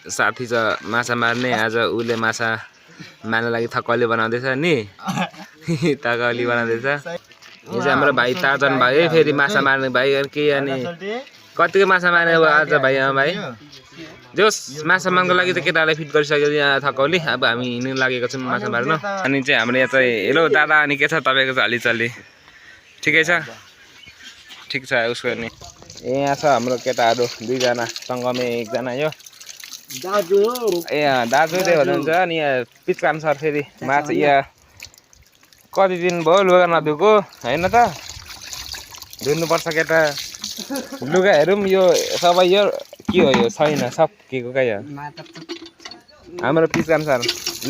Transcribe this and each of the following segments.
साथी छ माछा मार्ने आज उसले माछा मार्न लागि थकली बनाउँदैछ नि थकली बनाउँदैछ यो चाहिँ हाम्रो भाइ ताजन भाइ फेरि माछा मार्ने भाइ के अनि कतिको माछा मार्ने अब आज भाइ भाइ जोस् माछा मार्नको लागि त केटालाई फिट गरिसक्यो यहाँ थकौली अब हामी हिँड्नु लागेको छौँ माछा मार्न अनि चाहिँ हाम्रो यहाँ चाहिँ हेलो दादा अनि के छ तपाईँको चाली ठिकै छ ठिक छ उसको नि यहाँ छ हाम्रो केटाहरू दुईजना सँगमै एकजना यो दाजु ए दाजु चाहिँ हुनुहुन्छ अनि यहाँ पिचकाम सर फेरि माछा यहाँ कति दिन भयो लुगा नधुएको होइन त धुनुपर्छ केटा लुगाहरू पनि यो सबै यो के हो यो छैन सब के को क्या हाम्रो पिचकाम सर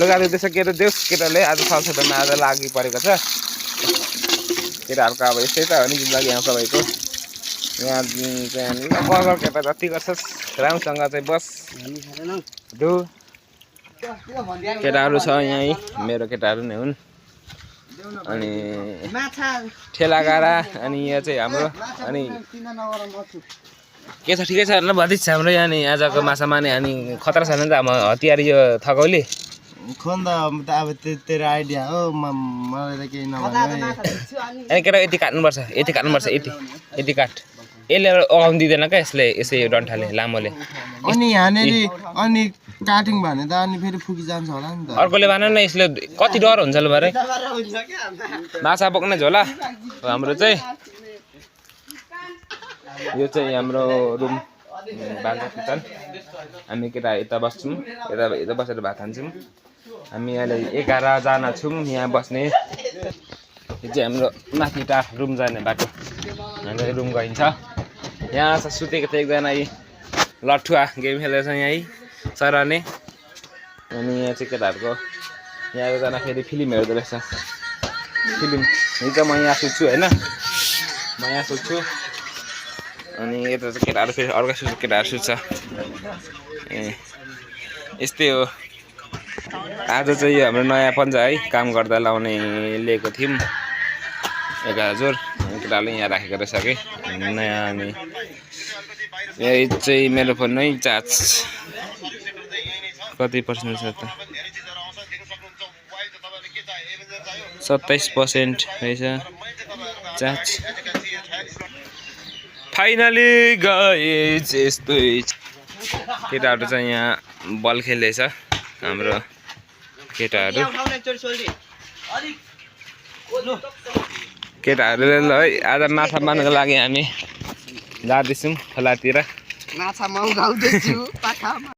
लुगा धुँदैछ केटा देउस केटाले आज सरसफाइमा आज लागि परेको छ केटाहरूको अब यस्तै त हो नि जिन्दगी यहाँ सबैको यहाँ चाहिँ बस केटा जति गर्छस् राम्रोसँग चाहिँ बस धु केटाहरू छ यहीँ मेरो केटाहरू नै हुन् अनि ठेला गाडा अनि यहाँ चाहिँ हाम्रो अनि के छ ठिकै छ ल भतिज छ हाम्रो यहाँ नि आजको माछा मार्ने अनि खतरा छैन नि त हतियार यो थकौली खोन्दा अब तेरो आइडिया हो मलाई त केही नभन्नु अनि केटा यति काट्नुपर्छ यति काट यसले अगाउनु दिँदैन क्या यसै डन्ठाले लामोले अनि यहाँनिर अनि काटिङ भने त अनि फेरि फुकिजान्छ होला नि त अर्कोले भन न यसले कति डर हुन्छ ल भरे माछा बोक्ने झोला हाम्रो चाहिँ यो चाहिँ हाम्रो रुम बाजा किचन हामी केटा यता बस्छौँ यता बसेर भात खान्छौँ हामी अहिले 11 जना छौँ यहाँ बस्ने यो चाहिँ हाम्रो माथि रुम जाने बाटो हाम्रो रुम गइन्छ यहाँ सुतेको थियो एकजना यी लट्ठुवा गेम खेलेको छ यहीँ सराने अनि यहाँ चाहिँ केटाहरूको यहाँ एकजना फेरि फिल्म हेर्दो रहेछ फिल्म हिजो म यहाँ सुत्छु होइन म यहाँ सुत्छु अनि यता चाहिँ केटाहरू फेरि अर्को सुत्छ केटाहरू सुत्छ ए यस्तै हो आज चाहिँ यो हाम्रो नयाँ पन्जा है काम गर्दा लाउने लिएको थियौँ 1000 केटाले यहाँ राखेको रहेछ कि नयाँ अनि यही चाहिँ मेरो फोन नै चार्ज कति पर्सेन्ट छ त 27% रहेछ चार्ज फाइनली गाइस यस्तै केटाहरू चाहिँ यहाँ बल खेल्दैछ हाम्रो केटाहरूले ल है आज माछा मार्नको लागि हामी जाँदैछौँ खोलातिर माछा मौगाउँदैछु